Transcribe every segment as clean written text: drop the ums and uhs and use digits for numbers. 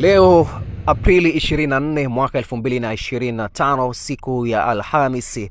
Leo Aprili 24 mwaka 2025, siku ya Alhamisi,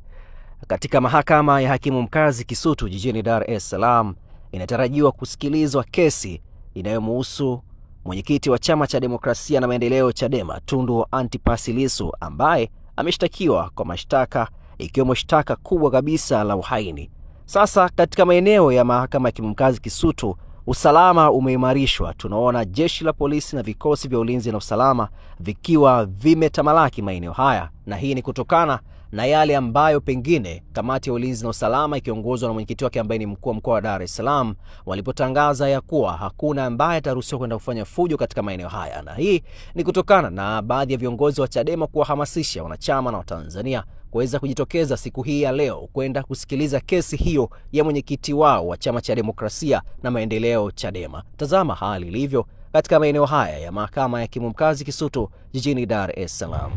katika mahakama ya hakimu mkazi Kisutu jijini Dar es Salaam inatarajiwa kusikilizwa kesi inayomhusu mwenyekiti wa Chama cha Demokrasia na Maendeleo Chadema Tundu Antipas Lissu, ambaye ameshtakiwa kwa mashtaka ikiwemo shtaka kubwa kabisa la uhaini. Sasa katika maeneo ya mahakama ya hakimu mkazi Kisutu, usalama umeimarishwa. Tunaona jeshi la polisi na vikosi vya ulinzi na usalama vikiwa vimetamalaki maeneo haya, na hii ni kutokana na yale ambayo pengine kamati ya ulinzi na usalama ikiongozwa na mwenyekiti wake ambaye ni mkuu wa mkoa wa Dar es Salaam walipotangaza ya kuwa hakuna ambaye ataruhusiwa kwenda kufanya fujo katika maeneo haya. Na hii ni kutokana na baadhi ya viongozi wa Chadema kuwahamasisha wanachama na Watanzania kuweza kujitokeza siku hii ya leo kwenda kusikiliza kesi hiyo ya mwenyekiti wao wa Chama cha Demokrasia na Maendeleo Chadema. Tazama hali ilivyo katika maeneo haya ya mahakama ya hakimu mkazi Kisutu jijini Dar es Salaam.